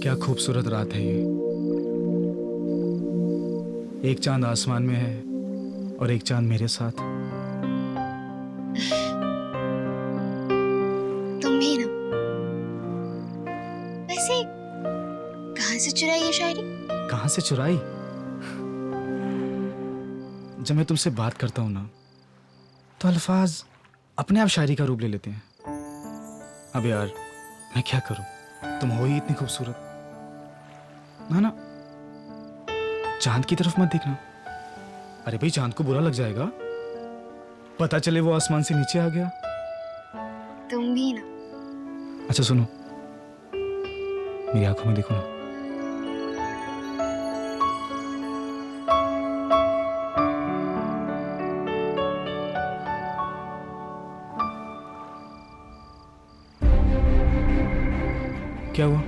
क्या खूबसूरत रात है ये। एक चांद आसमान में है और एक चांद मेरे साथ। तुम भी ना। वैसे कहाँ से चुराई ये शायरी? कहाँ से चुराई? जब मैं तुमसे बात करता हूं ना तो अल्फाज अपने आप शायरी का रूप ले लेते हैं। अब यार मैं क्या करूं, तुम हो ही इतनी खूबसूरत। ना ना, चांद की तरफ मत देखना। अरे भाई, चांद को बुरा लग जाएगा, पता चले वो आसमान से नीचे आ गया। तुम भी ना। अच्छा सुनो, मेरी आंखों में देखो ना। क्या हुआ?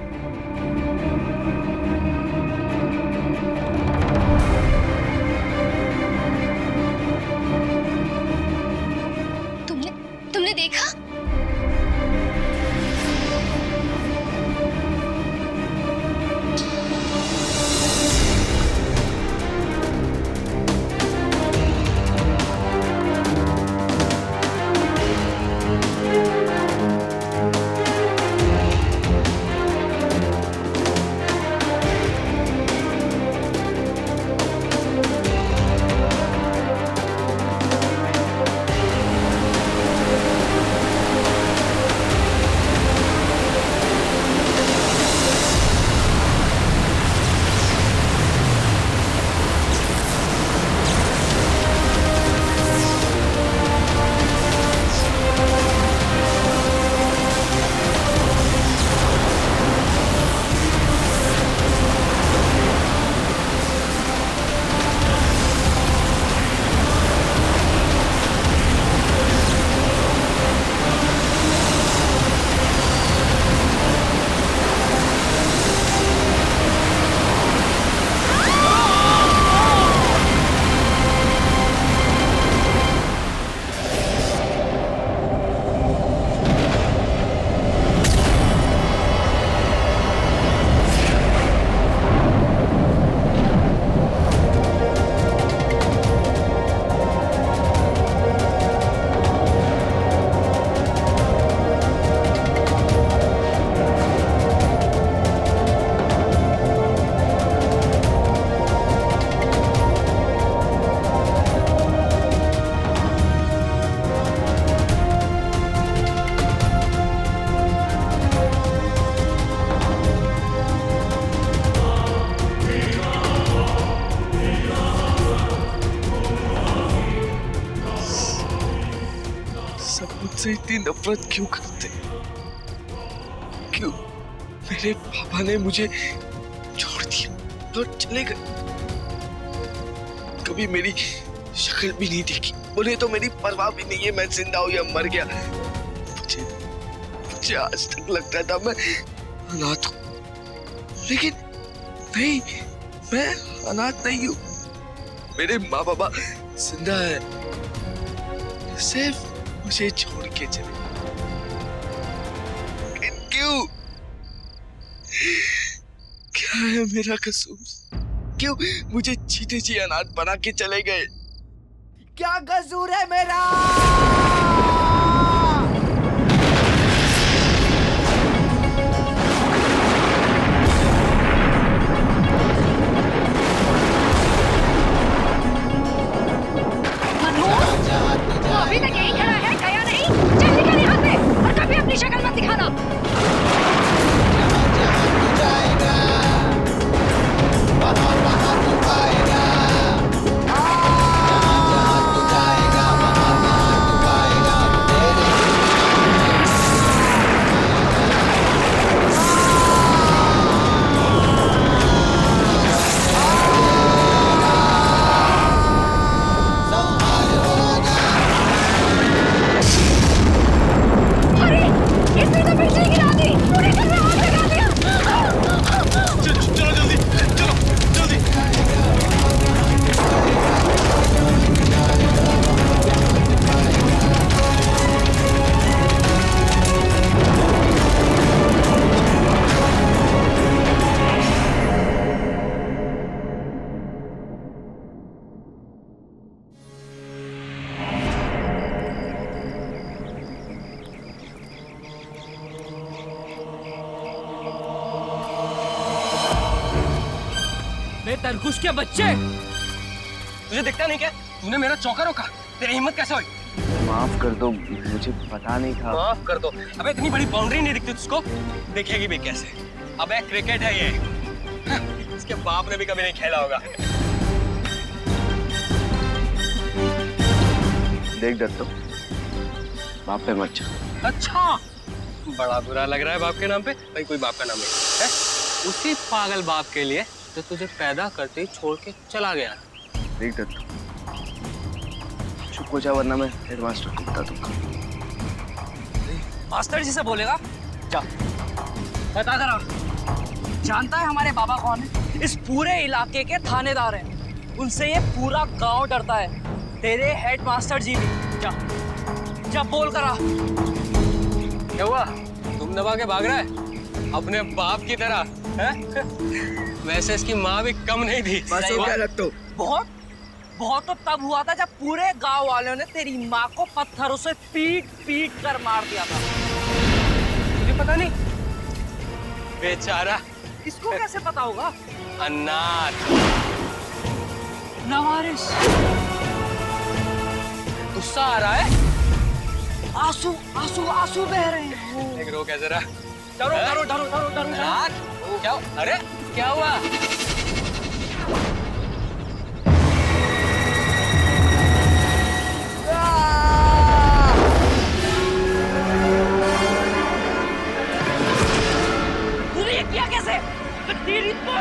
तुमने तुमने देखा? मुझसे इतनी नफरत क्यों करते? क्यों मेरे पापा ने मुझे छोड़ दिया और चले गए? कभी मेरी शक्ल भी नहीं देखी। उन्हें तो मेरी परवाह भी नहीं है मैं जिंदा हूं या मर गया। मुझे आज तक लगता था मैं अनाथ हूं, लेकिन नहीं, मैं अनाथ नहीं हूं। मेरे माँ बाबा जिंदा है, सिर्फ मुझे छोड़ के चले। क्यों? क्या है मेरा कसूर? क्यों मुझे जीते जी अनाथ बना के चले गए? क्या कसूर है मेरा? अभी तक यही खड़ा है, गया नहीं। चल निकल यहाँ से और कभी अपनी शक्ल मत दिखाना। तरकुश के बच्चे, तुझे दिखता नहीं क्या? तूने मेरा चौका रोका, तेरी हिम्मत कैसे हुई? माफ कर दो, मुझे पता नहीं था। माफ कर दो। अबे इतनी बड़ी बाउंड्री नहीं दिखती तुझको? देखेगी भी कैसे? अबे क्रिकेट है ये। इसके बाप ने भी कभी नहीं खेला होगा। देख दत्तो, बाप पे मत जा। अच्छा, बड़ा बुरा लग रहा है बाप के नाम पे? भाई कोई बाप का नाम नहीं है। उसी पागल बाप के लिए जो तुझे पैदा करते ही छोड़ के चला गया। देख दत्तो, चुप हो जा वरना मैं हेडमास्टर को बता दूंगा। मास्टर जी से बोलेगा? जा बता कर। जानता है हमारे बाबा कौन है? इस पूरे इलाके के थानेदार हैं। उनसे ये पूरा गांव डरता है। तेरे हेडमास्टर जी भी। जा जा बोल करा। क्या हुआ? तुम दबा के भाग रहा है अपने बाप की तरह है? वैसे इसकी माँ भी कम नहीं थी। बस हो गया दत्तो। बहुत बहुत तो तब हुआ था जब पूरे गांव वालों ने तेरी माँ को पत्थरों से पीट पीट कर मार दिया था। तुझे पता नहीं? बेचारा। इसको कैसे पता होगा? अनाथ। नवारिस। गुस्सा आ रहा है? आंसू आंसू आंसू बह रहे हैं। एक रो कैसे रहा? डरो डरो डरो डरो डरो अनाथ? क्या? अरे क्या हुआ? तूने ये किया कैसे? तेरी तो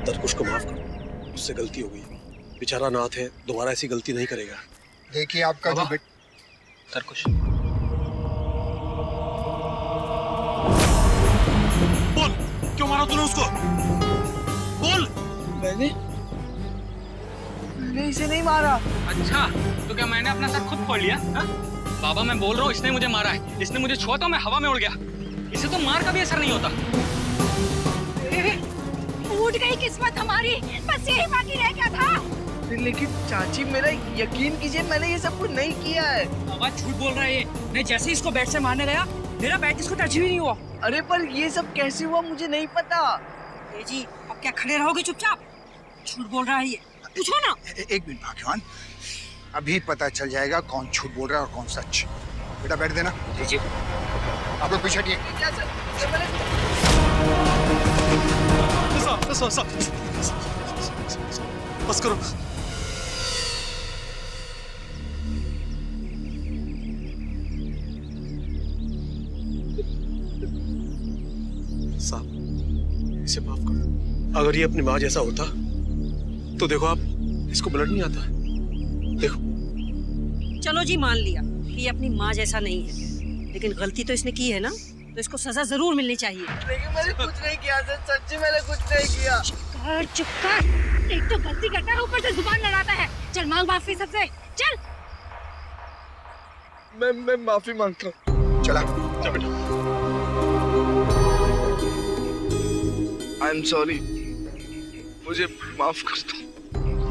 तरकुश को माफ करो, उससे गलती हो गई। बेचारा अनाथ है, दोबारा ऐसी गलती नहीं करेगा। देखिए आपका जो तरकुश, बोल क्यों मारा तूने उसको? बोल। मैंने इसे नहीं मारा। अच्छा तो क्या मैंने अपना सर खुद फोड़ लिया? हा? बाबा मैं बोल रहा हूँ, इसने मुझे मारा है। इसने मुझे छुआ तो मैं हवा में उड़ गया। इसे तो मार का भी असर नहीं होता। टूट गई किस्मत हमारी, बस यही बाकी रह गया था। लेकिन चाची मेरा यकीन कीजिए, मैंने ये सब कुछ नहीं किया है। बाबा झूठ बोल रहा है ये। मैं जैसे ही इसको बैट से मारने गया, मेरा बैट इसको टच भी नहीं हुआ। अरे पर ये सब कैसे हुआ मुझे नहीं पता। ए जी, अब क्या खड़े रहोगे चुपचाप? झूठ बोल रहा है ये। पूछो ना। एक मिनट भाग्यवान, अभी पता चल जाएगा कौन झूठ बोल रहा है और कौन सच। बेटा बैठ देना। जी जी। आप लोग पीछे हटिए। बस करो। साहब इसे माफ कर दो। अगर ये अपनी माँ जैसा होता तो देखो आप, इसको ब्लड नहीं आता। देखो। चलो जी मान लिया कि ये अपनी माँ जैसा नहीं है, लेकिन गलती तो इसने की है ना, तो इसको सजा जरूर मिलनी चाहिए। लेकिन मैंने कुछ नहीं किया सर, सच्ची मैंने कुछ नहीं किया। चुप कर। एक तो गलती करता है, ऊपर से जुबान लड़ाता है। चल मांग माफी सबसे, चल। मैं माफी मांगता हूँ। चला। जा बेटा। आई एम सॉरी, मुझे माफ कर दो।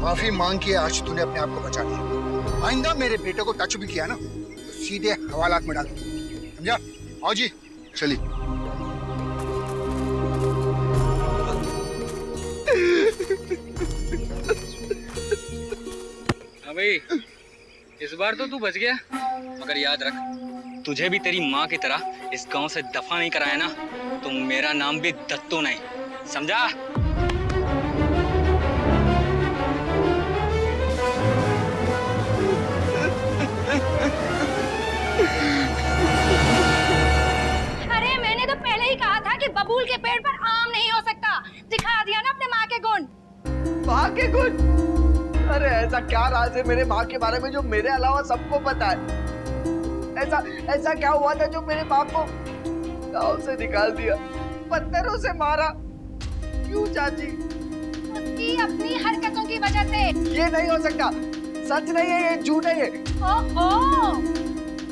माफी मांग के आज तूने अपने आप को बचा लिया। आइंदा मेरे बेटे को टच भी किया ना तो सीधे हवालात में डाल, समझा? आओ जी चलिए। हाँ भाई, इस बार तो तू बच गया, मगर याद रख, तुझे भी तेरी माँ की तरह इस गांव से दफा नहीं कराया ना तो मेरा नाम भी दत्तू नहीं, समझा? अरे मैंने तो पहले ही कहा था कि बबूल के पेड़ पर आम नहीं हो सकता। दिखा दिया ना अपने माँ के गुण। माँ के गुण? अरे ऐसा क्या राज है मेरे माँ के बारे में जो मेरे अलावा सबको पता है? ऐसा क्या हुआ था जो मेरे माँ को गाँव से निकाल दिया, पत्थरों से मारा? क्यों चाची? उसकी अपनी हरकतों की वजह से। ये नहीं हो सकता, सच नहीं है, ये झूठ है ये। ओहो,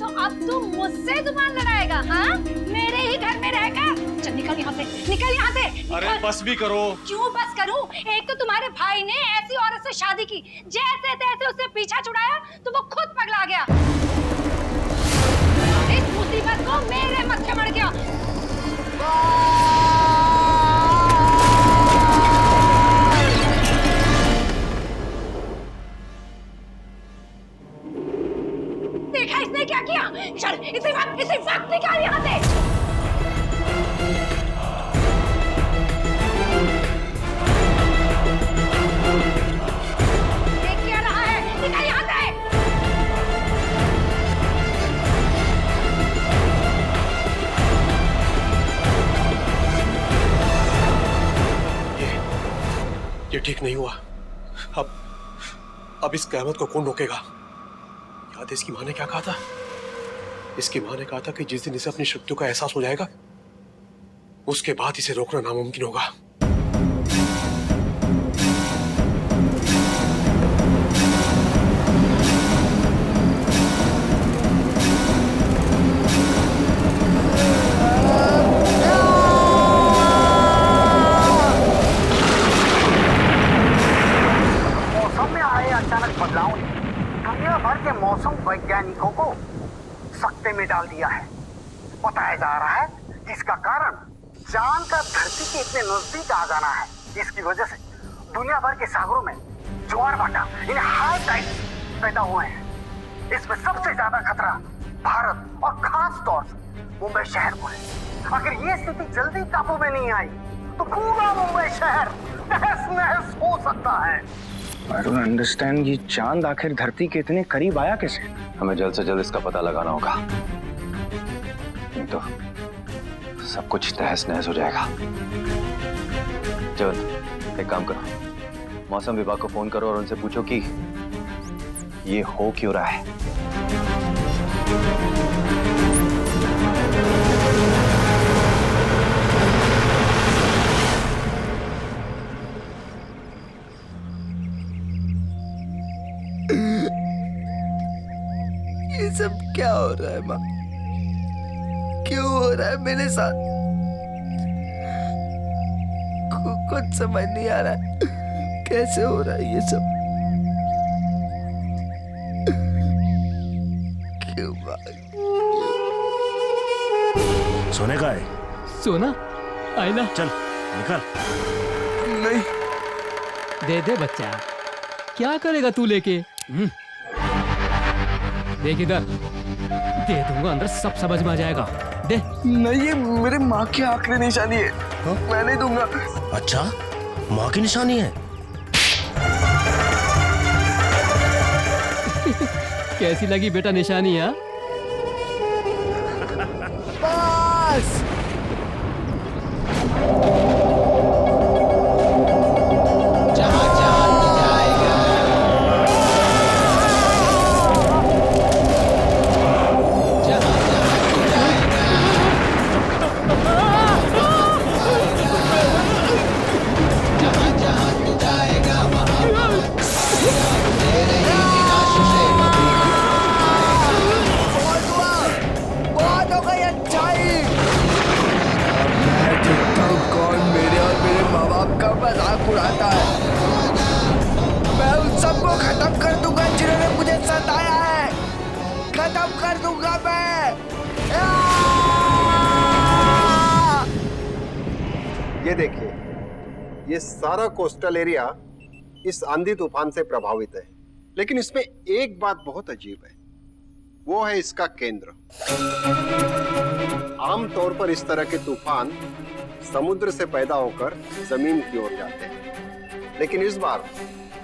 तो अब तू मुझसे जुबान लड़ाएगा, हाँ? मेरे ही घर में रहकर? चल निकल यहाँ से, निकल यहाँ से। अरे बस भी करो। क्यों बस करूं? एक तो तुम्हारे भाई ने ऐसी औरत से शादी की, जैसे तैसे उससे पीछा छुड़ाया तो वो खुद पगला गया। इस मुसीबत को मेरे मत्थे मर गया। देखा इसने क्या किया? चल इसी वक्त निकाल यहाँ से। देख क्या रहा है? निकल यहाँ से। ये ठीक नहीं हुआ। अब इस क़यामत को कौन रोकेगा? याद है इसकी माँ ने क्या कहा था? इसकी माँ ने कहा था कि जिस दिन इसे अपनी शक्तियों का एहसास हो जाएगा, उसके बाद इसे रोकना नामुमकिन होगा। मौसम में आए अचानक बदलाव ने दुनिया भर के मौसम वैज्ञानिकों को सकते में डाल दिया है। बताया जा रहा है कि इसका कारण चांद का धरती के इतने नजदीक आ जाना है। इसकी वजह से दुनिया भर के सागरों में ज्वार भाटा यानी हाई टाइड्स पैदा हुए हैं। इसमें सबसे ज्यादा खतरा भारत और खास तौर से मुंबई शहर को है। अगर ये स्थिति जल्दी काबू में नहीं आई तो पूरा मुंबई शहर तहस नहस हो सकता है। I don't understand, ये चांद आखिर धरती के इतने करीब आया कैसे? हमें जल्द से जल्द इसका पता लगाना होगा, नहीं तो सब कुछ तहस नहस हो जाएगा। चल एक काम करो, मौसम विभाग को फोन करो और उनसे पूछो कि ये हो क्यों रहा है। ये सब क्या हो रहा है माँ? क्यों हो रहा है मेरे साथ? कुछ समझ नहीं आ रहा है, कैसे हो रहा है ये सब? क्यों माँ? सोने का है? सोना? आईना? चल निकल। नहीं। दे दे बच्चा, क्या करेगा तू लेके? देख इधर, दे दूंगा, अंदर सब समझ में आ जाएगा। दे। नहीं, ये मेरे माँ की आखिरी निशानी है। हाँ? मैं नहीं दूंगा। अच्छा, माँ की निशानी है? कैसी लगी बेटा निशानी? है बस। उड़ाता है। मैं उन सबको खत्म कर दूंगा जिन्होंने मुझे सताया है, खत्म कर दूंगा मैं। ये देखिए, ये सारा कोस्टल एरिया इस आंधी तूफान से प्रभावित है, लेकिन इसमें एक बात बहुत अजीब है, वो है इसका केंद्र। आमतौर पर इस तरह के तूफान समुद्र से पैदा होकर जमीन की ओर जाते हैं, लेकिन इस बार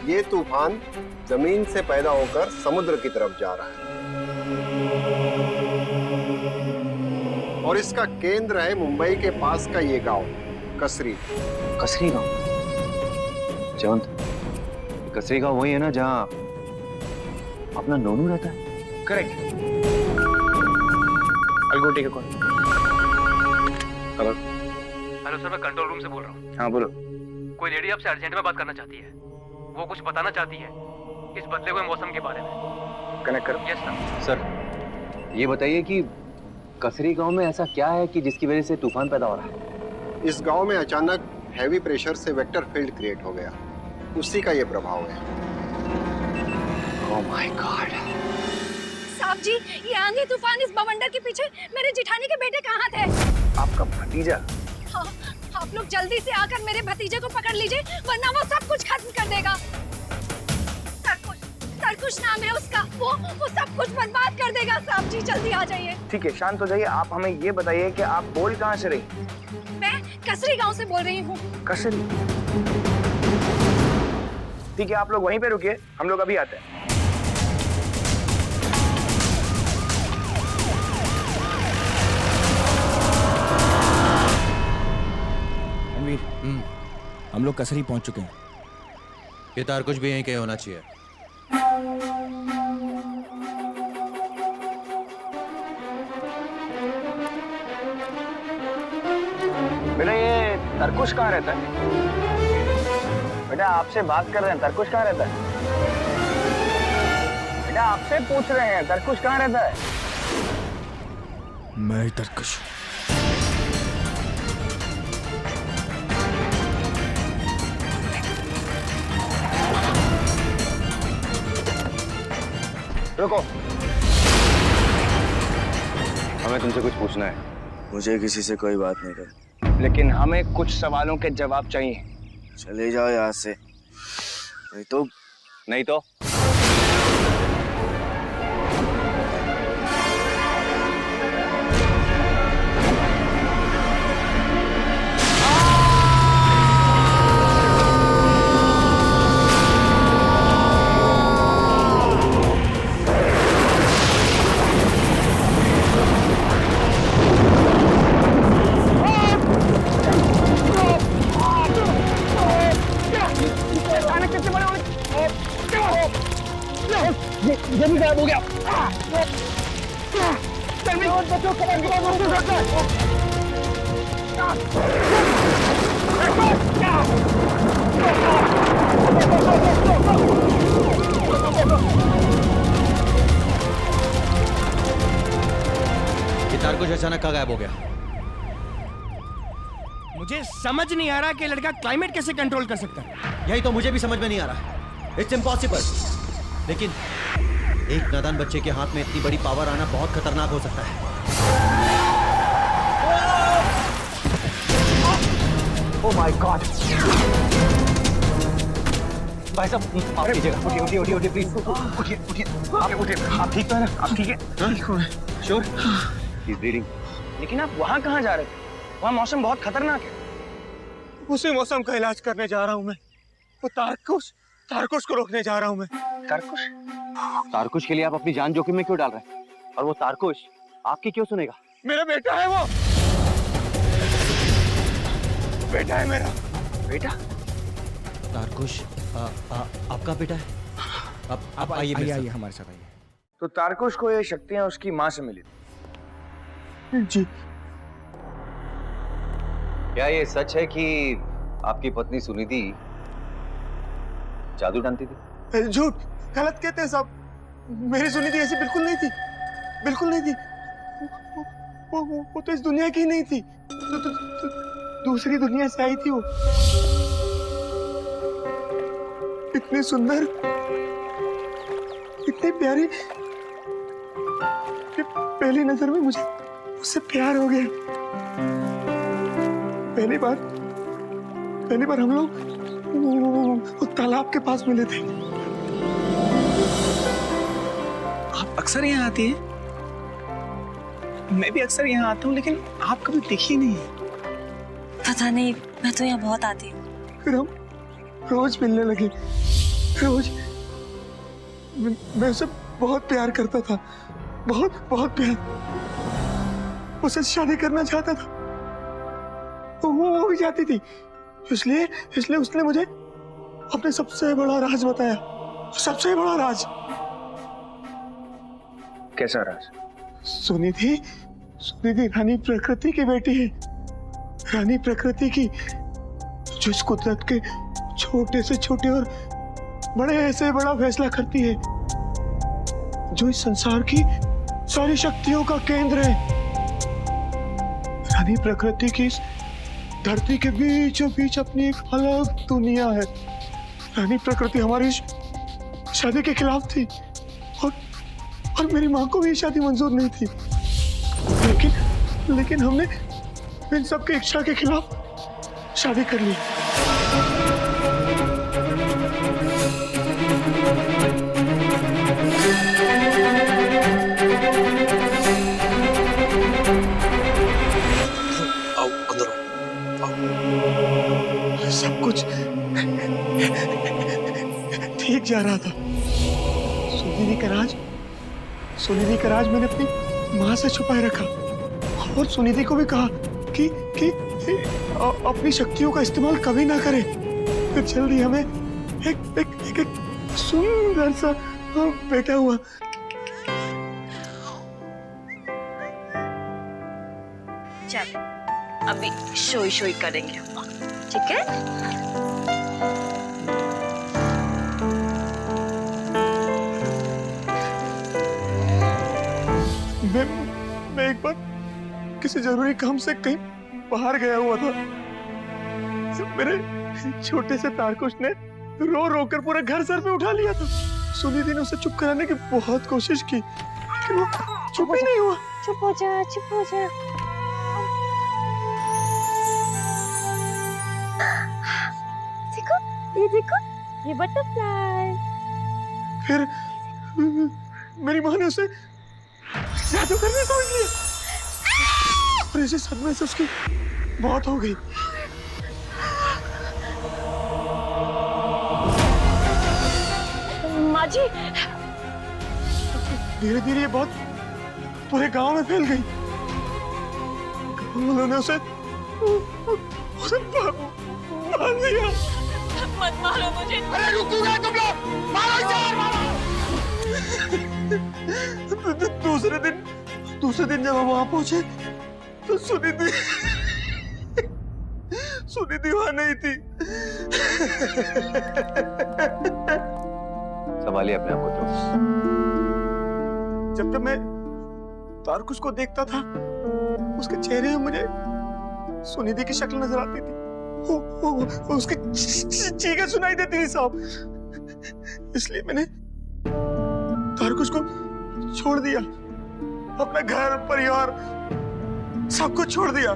ये तूफान जमीन से पैदा होकर समुद्र की तरफ जा रहा है और इसका केंद्र है मुंबई के पास का ये गांव कसरी। कसरी गांव? जयवंत, कसरी गांव वही है ना जहां अपना नोनू रहता है? Correct. I'll go take a call. Hello hello sir, मैं कंट्रोल रूम से बोल रहा हूँ। हाँ बोलो। कोई लेडी आपसे अर्जेंट में बात करना चाहती है, वो कुछ बताना चाहती है। इस बदले हुए मौसम के बारे में। कनेक्ट करो। Yes sir. सर ये बताइए कि कसरी गांव में ऐसा क्या है कि जिसकी वजह से तूफान पैदा हो रहा है? इस गांव में अचानक हैवी प्रेशर से वेक्टर फील्ड क्रिएट हो गया, उसी का ये प्रभाव है। Oh my God. साहब जी, ये आंधी तूफान इस बवंडर के पीछे मेरे जिठानी के बेटे कहाँ थे? आपका भतीजा? हाँ, आप लोग जल्दी से आकर मेरे भतीजे को पकड़ लीजिए, वरना वो सब कुछ खत्म कर देगा। तरकुश नाम है उसका, वो सब कुछ बर्बाद कर देगा। साहब जी जल्दी आ जाइए। ठीक है, शांत हो जाइए। आप हमें ये बताइए कि आप बोल कहाँ से रही? मैं कसरी गांव से बोल रही हूँ। कसरी? ठीक है, आप लोग वहीं पे रुकिए, हम लोग अभी आते हैं। हम लोग कसरी पहुंच चुके हैं। ये तार कुछ भी यहीं कहीं होना चाहिए। बेटा ये तरकुश कहाँ रहता है? बेटा आपसे बात कर रहे हैं, तरकुश कहाँ रहता है? बेटा आपसे पूछ रहे हैं, तरकुश कहाँ रहता है? मैं तरकुश। रुको, हमें तुमसे कुछ पूछना है। मुझे किसी से कोई बात नहीं करनी, लेकिन हमें कुछ सवालों के जवाब चाहिए। चले जाओ यहाँ से, नहीं तो ये भी गायब हो गया। ये तार कुछ अचानक कहाँ गायब हो गया? मुझे समझ नहीं आ रहा कि लड़का क्लाइमेट कैसे कंट्रोल कर सकता है। यही तो मुझे भी समझ में नहीं आ रहा। It's impossible. लेकिन एक नादान बच्चे के हाथ में इतनी बड़ी पावर आना बहुत खतरनाक हो सकता है। Oh my God. भाई साहब माफ कीजिएगा। उठिए उठिए उठिए प्लीज। उठिए उठिए आप उठिए। आप ठीक तो है ना? आप ठीक है? ठीक हूँ मैं। श्योर? He is bleeding. लेकिन आप वहाँ कहाँ जा रहे थे? वहाँ मौसम बहुत खतरनाक है। उसी मौसम का इलाज करने जा रहा हूँ मैं। वो तारकुश को रोकने जा रहा हूँ मैं। तारकुश? तारकुश के लिए आप अपनी जान जोखिम में क्यों डाल रहे हैं? और वो तारकुश आपकी क्यों सुनेगा? मेरा बेटा है वो। बेटा है मेरा। बेटा? तारकुश आपका बेटा है? आप आइए आइए हमारे साथ आइए। तो तारकुश को ये शक्तियां उसकी माँ से मिली जी। क्या ये सच है कि आपकी पत्नी सुनिधि जादू जानती थी? झूठ, गलत कहते हैं सब। मेरी सुनिधि ऐसी बिल्कुल नहीं थी, बिल्कुल नहीं थी। वो तो इस दुनिया की ही नहीं थी, दूसरी दुनिया से आई थी वो। इतनी सुंदर, इतनी प्यारी कि पहली नजर में मुझे उससे प्यार हो गया। पहली बार हम लोग वो तालाब के पास मिले थे। आप अक्सर यहाँ आती हैं? मैं भी अक्सर यहाँ आता हूँ, लेकिन आप कभी दिखी नहीं। पता नहीं, मैं तो यहाँ बहुत आती हूँ। फिर हम रोज मिलने लगे, रोज। मैं उसे बहुत प्यार करता था, बहुत प्यार। उससे शादी करना चाहता था, वो भी चाहती थी। इसलिए उसने मुझे अपने सबसे बड़ा राज बताया। सबसे बड़ा राज। कैसा राज? सुनिधि रानी प्रकृति की बेटी है। रानी प्रकृति की, जो इस कुदरत के छोटे से छोटे और बड़े ऐसे बड़ा फैसला करती है जो इस संसार की सारी शक्तियों का केंद्र है। रानी प्रकृति की इस धरती के बीचों बीच अपनी एक अलग दुनिया है। रानी प्रकृति हमारी शादी के खिलाफ थी और मेरी माँ को भी शादी मंजूर नहीं थी, लेकिन हमने इन सबके इच्छा के खिलाफ शादी कर ली। आओ अंदर आओ। सब कुछ ठीक जा रहा था। सुनिधि का राज मैंने अपनी माँ से छुपाए रखा और सुनिधि को भी कहा कि अपनी शक्तियों का इस्तेमाल कभी ना करे। फिर जल्दी हमें एक सुंदर सा बेटा हुआ। चल अभी शोई शोई करेंगे, ठीक है? मैं एक बार किसी जरूरी काम से कहीं बाहर गया हुआ था। मेरे छोटे से तारकुश ने रो रो कर पूरा घर सर पे उठा लिया था। सुनिधि ने उसे चुप कराने की बहुत कोशिश की, लेकिन वो चुप ही नहीं हुआ। चुप हो जा, चुप हो जा। देखो, ये बटरफ्लाई। फिर मेरी माँ ने उसे जादू करने समझ लिया और इसी सदमे से उसकी मौत हो गई। माँ जी, धीरे धीरे ये बात पूरे गांव में फैल गई। उन्होंने उसे मार दिया। मत मारो मुझे। अरे रुकोगे तुम लोग? मारो इसे, मारो। दूसरे दिन जब हम वहां पहुंचे तो सुनिधि वहां नहीं थी। संभालिए अपने आप को। तो जब मैं तारकुश को देखता था, उसके चेहरे में मुझे सुनिधि की शक्ल नजर आती थी। उसकी चीखें सुनाई देती थी साहब। इसलिए मैंने तारकुश को छोड़ दिया, अपना घर परिवार सब कुछ छोड़ दिया।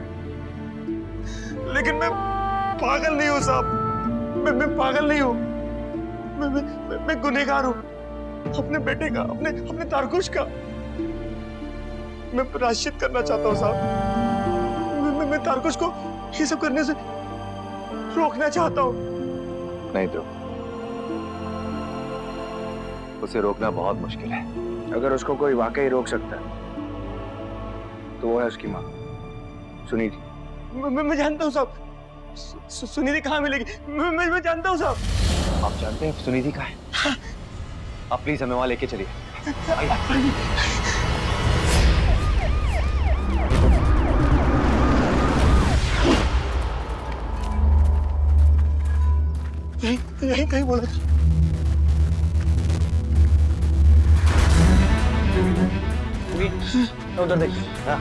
लेकिन मैं पागल नहीं हूँ साहब, मैं पागल नहीं हूँ। मैं गुनहगार हूँ अपने बेटे का, अपने तारकुश का। मैं प्रायश्चित करना चाहता हूँ साहब। मैं तारकुश को ये सब करने से रोकना चाहता हूँ। नहीं तो उसे रोकना बहुत मुश्किल है। अगर उसको कोई वाकई रोक सकता है तो वो है उसकी माँ सुनिधि। मैं जानता हूँ साहब, सुनिधि कहाँ मिलेगी। मैं जानता हूँ साहब। आप जानते हैं सुनिधि कहाँ है? आप प्लीज हमें वहां लेके चलिए। यही कहीं बोला था। उधर देखिए। हाँ।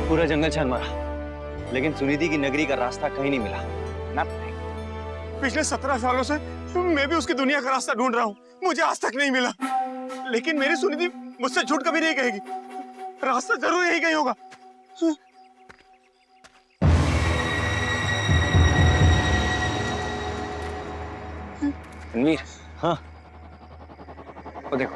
पूरा जंगल छान मारा, लेकिन सुनिधि की नगरी का रास्ता कहीं नहीं मिला। पिछले 17 सालों से मैं भी उसकी दुनिया का रास्ता ढूंढ रहा हूँ, मुझे आज तक नहीं मिला। लेकिन मेरी सुनिधि मुझसे झूठ कभी नहीं कहेगी, रास्ता जरूर यही कहीं होगा। रणवीर, हाँ, वो देखो।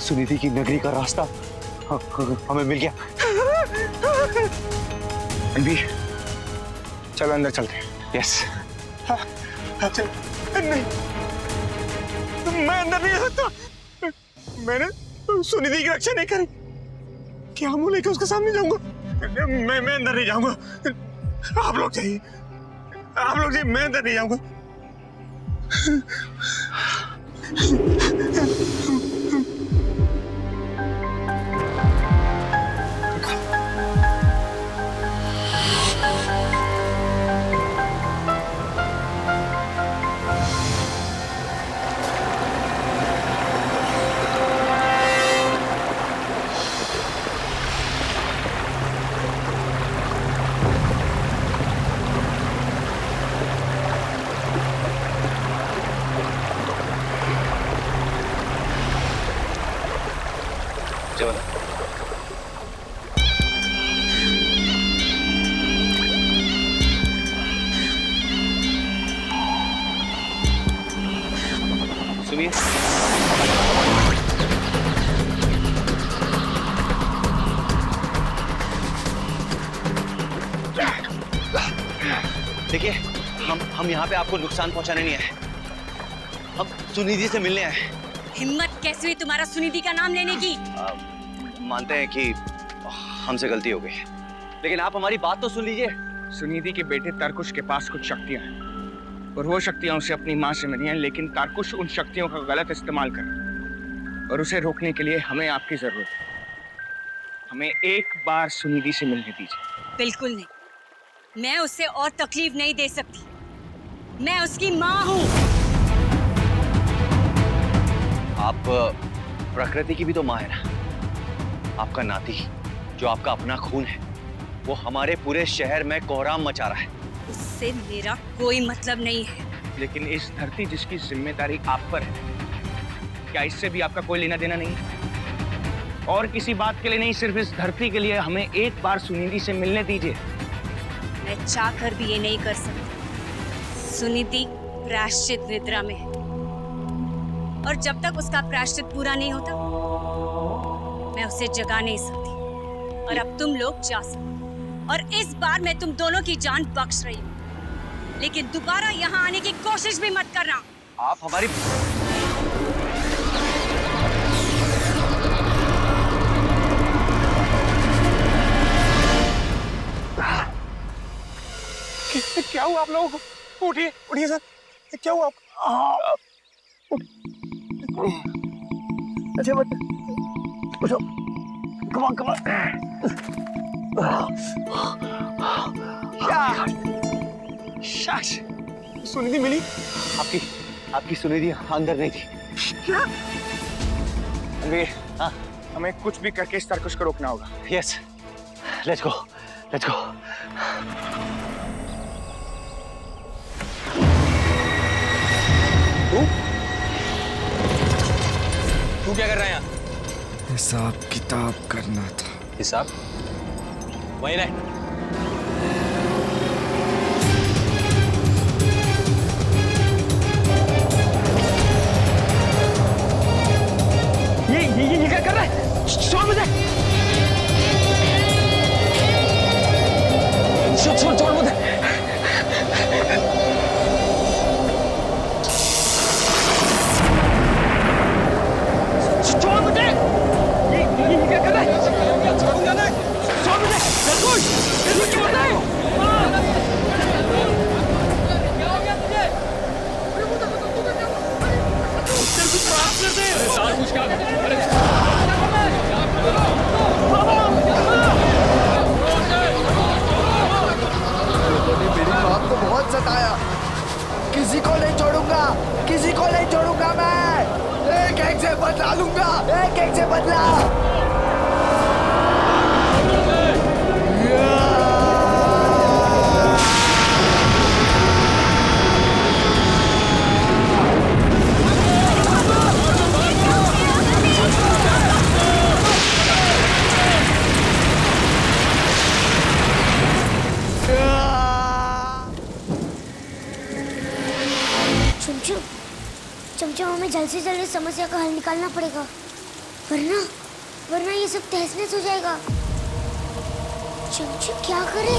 सुनिधि की नगरी का रास्ता हमें मिल गया। रणवीर, चलो अंदर चलते हैं। यस। चल। नहीं, मैं अंदर नहीं आ सकता। मैंने सुनिधि की रक्षा नहीं करी। क्या मुंह लेकर उसके सामने जाऊंगा? मैं अंदर नहीं जाऊंगा। आप लोग जाइए, आप लोग जाइए, मैं अंदर नहीं जाऊंगा। सुनिए, देखिए, हम यहाँ पे आपको नुकसान पहुंचाने नहीं आए। हम सुनिधि से मिलने आए। हिम्मत कैसे हुई तुम्हारा सुनिधि का नाम लेने की? मानते हैं कि हमसे गलती हो गई, लेकिन आप हमारी बात तो सुन लीजिए। सुनिधि के बेटे तरकुश के पास कुछ शक्तियां हैं और वो शक्तियां उसे अपनी मां से मिली हैं, लेकिन तरकुश उन शक्तियों का गलत इस्तेमाल कर और उसे रोकने के लिए हमें आपकी जरूरत है। हमें एक बार सुनिधि से मिलने दीजिए। बिल्कुल नहीं, मैं उसे और तकलीफ नहीं दे सकती। मैं उसकी माँ हूँ। आप प्रकृति की भी तो माँ है ना। आपका नाती, जो आपका अपना खून है, वो हमारे पूरे शहर में कोहराम मचा रहा है। उससे मेरा कोई मतलब नहीं है। लेकिन इस धरती जिसकी जिम्मेदारी आप पर है, क्या इससे भी आपका कोई लेना देना नहीं है? और किसी बात के लिए नहीं, सिर्फ इस धरती के लिए हमें एक बार सुनिधि से मिलने दीजिए। मैं चाहकर भी ये नहीं कर सकती। सुनिधि प्रायश्चित निद्रा में है और जब तक उसका प्रायश्चित पूरा नहीं होता, मैं उसे जगा नहीं सकती। और अब तुम लोग जा सकते और इस बार मैं तुम दोनों की जान बख्श रही हूँ, लेकिन दोबारा यहाँ आने की कोशिश भी मत करना। आप हमारी क्या हुआ आप लोगों को? उठिए, उठिए सर, क्या हुआ? अच्छा मत उठो, कमान कमान। शाश, सुनिधि मिली? आपकी सुनिधि अंदर नहीं थी। क्या? रणवीर, हाँ, हमें कुछ भी करके इस तरकुश को रोकना होगा। Yes, let's go, let's go. तू क्या कर रहा है यहाँ? हिसाब किताब करना था। हिसाब? वहीं रह। ये क्या कर रहा है? छोड़ मुझे! छोड़ मुझे! छोड़ मुझे! ये क्या कर रहा है? छोड़ मुझे! तरकुश! तरकुश छोड़ दे! क्या हो गया तुझे? तरकुश माफ कर दे! तरकुश क्या कर? मेरी बात को बहुत सताया। किसी को नहीं छोड़ूंगा, किसी को नहीं छोड़ूंगा मैं। एक एक से बदला लूंगा, एक एक से बदला। चमचम, हमें जल्द से जल्द इस समस्या का हल निकालना पड़ेगा, वरना वरना ये सब तहस नहस हो जाएगा। चमचम क्या करे?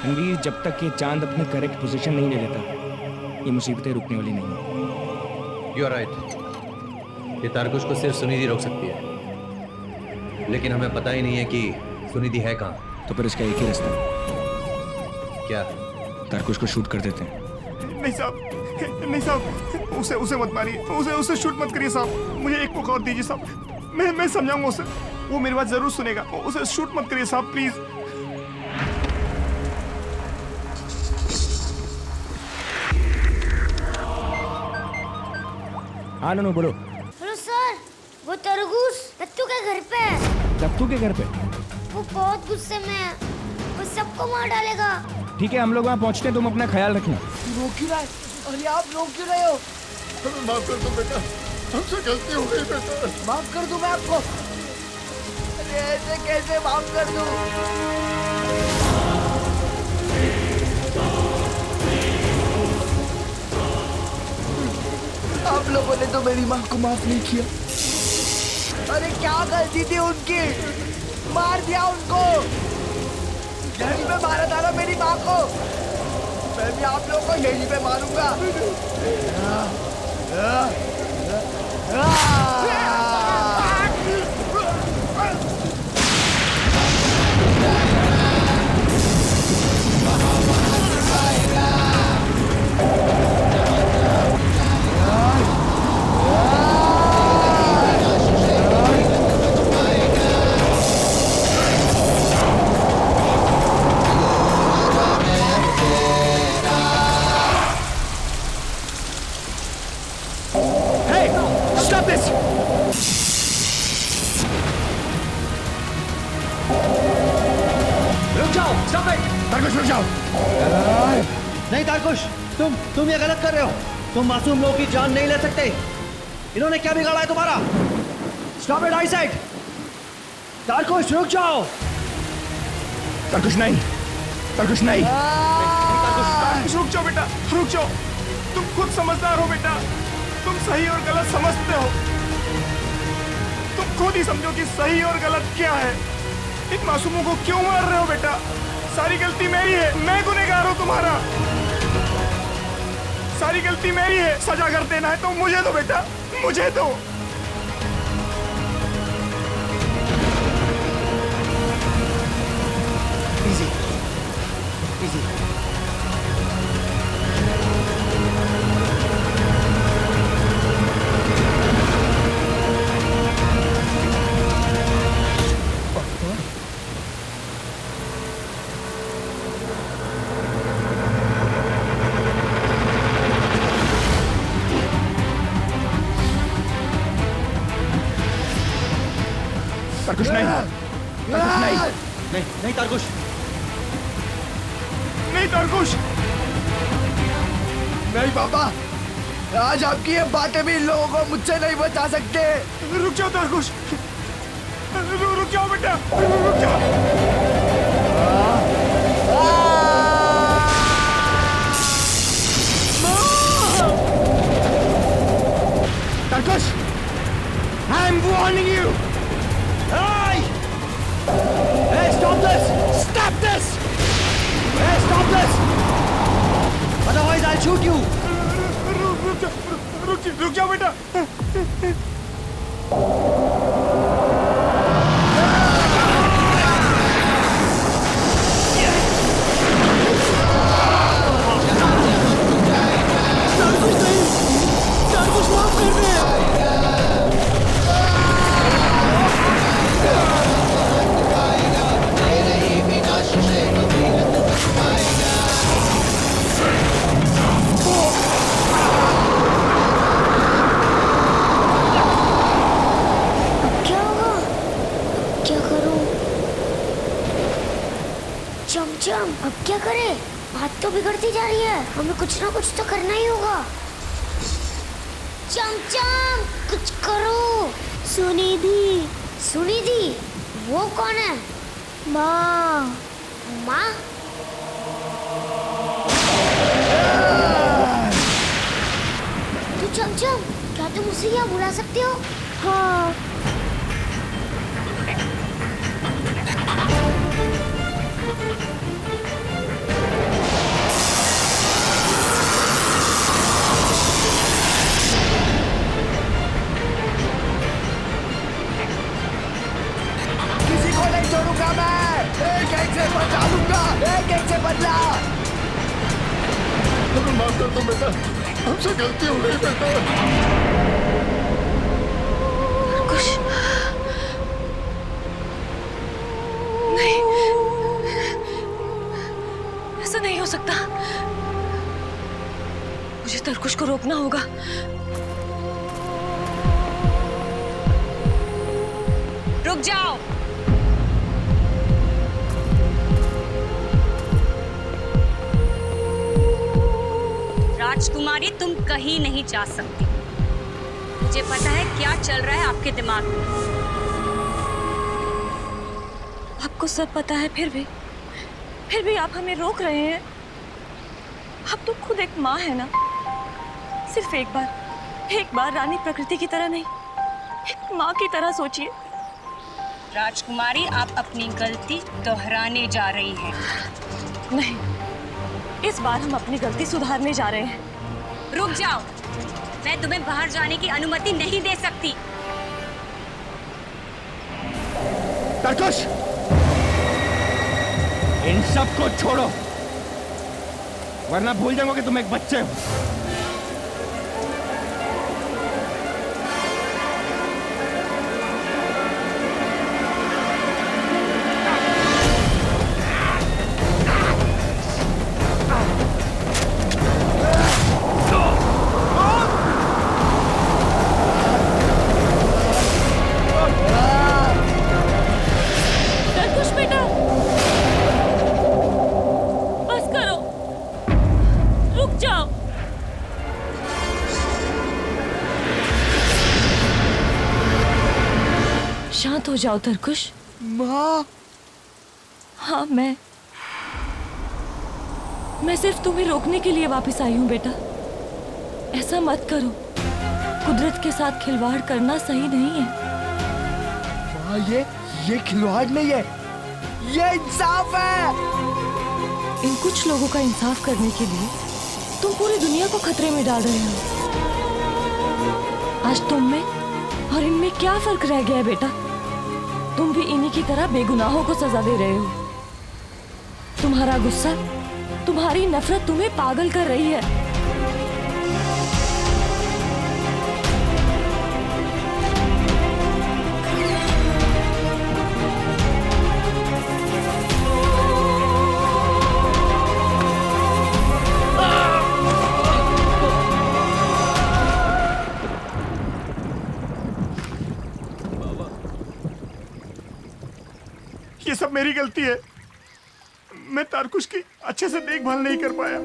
रणवीर, जब तक ये चांद अपनी करेक्ट पोजीशन नहीं ले लेता ये मुसीबतें रुकने वाली नहीं है। You are right. ये तारकुश को सिर्फ सुनिधि रोक सकती है, लेकिन हमें पता ही नहीं है कि सुनिधि है कहाँ। तो फिर इसका एक ही रास्ता है। क्या? तारकुश को शूट कर देते हैं। नहीं साहब, नहीं साहब, उसे मत मारिए, उसे शूट मत करिए साहब। मुझे एक मौका और दीजिए साहब, मैं समझाऊंगा उसे, वो मेरी बात जरूर सुनेगा। उसे शूट मत करिए साहब, प्लीज। हाँ नो बोलो। हेलो सर, वो तरगूस दत्तू के घर पे है। दत्तू के घर पे? वो बहुत गुस्से में है, वो सबको मार डालेगा। ठीक है, हम लोग वहाँ पहुँचते हैं, तुम अपना ख्याल रखना। रोक क्यों रहा है? अरे आप रोक क्यों रहे हो? माफ कर दो बेटा, हमसे गलती हो गई बेटा। माफ कर दूं मैं आपको? अरे ऐसे कैसे माफ कर दूं? आप लोगों ने तो मेरी माँ को माफ नहीं किया। अरे क्या गलती थी उनकी? मार दिया उनको, यहीं पे मारा था ना मेरी माँ को। मैं भी आप लोगों को यहीं पे मारूंगा। नहीं तारकुश, तुम ये गलत कर रहे हो। तुम मासूम लोगों की जान नहीं ले सकते। इन्होंने क्या बिगाड़ा है तुम्हारा? Stop it, I said. Tarkush रुक जाओ। तारकुश नहीं, तारकुश नहीं। तारकुश रुक जाओ बेटा, रुक जाओ। तुम खुद समझदार हो बेटा, तुम सही और गलत समझते हो। तुम खुद ही समझो कि सही और गलत क्या है। इन मासूमों को क्यों मार रहे हो बेटा? सारी गलती मेरी है, मैं गुनहगार हूँ तुम्हारा। सारी गलती मेरी है, सजा कर देना है तो मुझे दो बेटा, मुझे दो। Easy, easy. तारकुश नहीं, तारकुश नहीं, नहीं तारकुश, नहीं तारकुश, नहीं पापा, आज आपकी ये बातें भी इन लोगों को मुझसे नहीं बचा सकते। रुक जाओ तारकुश, रुक जाओ बेटा, रुक जाओ। तारकुश, I am warning you. Hey! Hey, stop this! Stop this! Hey, stop this! Otherwise, I'll shoot you. रुक जाओ बेटा। तारकुश माफ कर दे। चमचम, अब क्या करें? बात तो बिगड़ती जा रही है, हमें कुछ ना कुछ तो करना ही होगा। चमचम, कुछ करो। सुनिधि, सुनिधि, वो कौन है? माँ, माँ? उसे यहाँ बुला सकते हो? हाँ। किसी को नहीं छोड़ूंगा मैं। एक एक से बचा लूंगा, एक एक से बदला। हमें माफ कर दो बेटा, हमसे गलती हो गई बेटा। कुछ नहीं, ऐसा नहीं हो सकता। मुझे तरकुश को रोकना होगा। रुक जाओ। राजकुमारी, तुम कहीं नहीं जा सकती। मुझे पता है क्या चल रहा है आपके दिमाग में। आपको सब पता है, फिर भी आप हमें रोक रहे हैं। आप तो खुद एक माँ है ना। सिर्फ एक बार रानी प्रकृति की तरह नहीं, एक माँ की तरह सोचिए। राजकुमारी, आप अपनी गलती दोहराने जा रही हैं। नहीं, इस बार हम अपनी गलती सुधारने जा रहे हैं। रुक जाओ, मैं तुम्हें बाहर जाने की अनुमति नहीं दे सकती। तरकुश, इन सब को छोड़ो, वरना भूल जाऊंगा कि तुम एक बच्चे हो। शांत हो जाओ तरकुश। माँ। हाँ, मैं सिर्फ तुम्हें रोकने के लिए वापस आई हूँ बेटा। ऐसा मत करो, कुदरत के साथ खिलवाड़ करना सही नहीं है। माँ, ये खिलवाड़ नहीं है, ये इंसाफ है। इन कुछ लोगों का इंसाफ करने के लिए तुम पूरी दुनिया को खतरे में डाल रहे हो। आज तुम में और इनमें क्या फर्क रह गया है बेटा? तुम भी इन्हीं की तरह बेगुनाहों को सजा दे रहे हो। तुम्हारा गुस्सा, तुम्हारी नफरत तुम्हें पागल कर रही है। ये सब मेरी गलती है। मैं तारकुश की अच्छे से देखभाल नहीं कर पाया।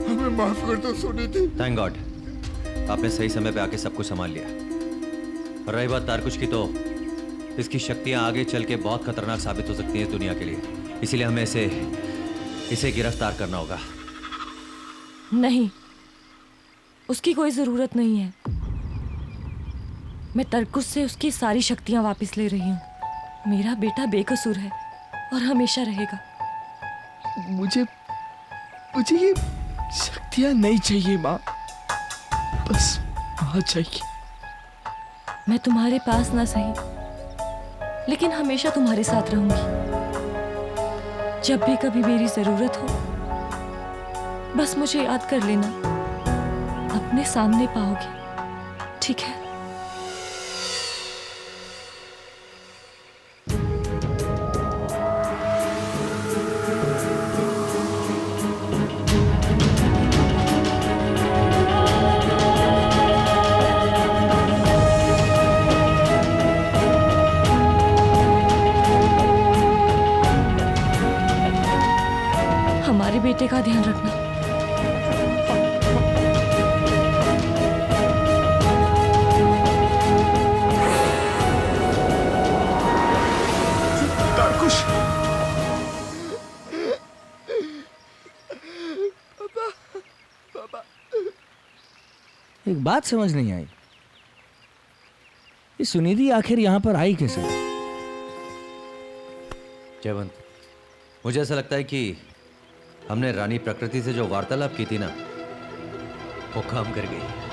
हमें माफ कर दो सुनीति। थैंक गॉड, आपने सही समय पे आके सब कुछ संभाल लिया। और रही बात तारकुश की, तो इसकी शक्तियां आगे चल के बहुत खतरनाक साबित हो सकती हैं इस दुनिया के लिए। इसीलिए हमें इसे गिरफ्तार करना होगा। नहीं, उसकी कोई जरूरत नहीं है। मैं तरकुश से उसकी सारी शक्तियां वापस ले रही हूँ। मेरा बेटा बेकसूर है और हमेशा रहेगा। मुझे ये शक्तियां नहीं चाहिए माँ, बस माँ चाहिए। मैं तुम्हारे पास ना सही, लेकिन हमेशा तुम्हारे साथ रहूंगी। जब भी कभी मेरी जरूरत हो, बस मुझे याद कर लेना। अपने सामने पाओगे, ठीक है? हमारे बेटे का ध्यान रखना। एक बात समझ नहीं आई, ये सुनिधि आखिर यहाँ पर आई कैसे? जयवंत, मुझे ऐसा लगता है कि हमने रानी प्रकृति से जो वार्तालाप की थी ना, वो काम कर गई।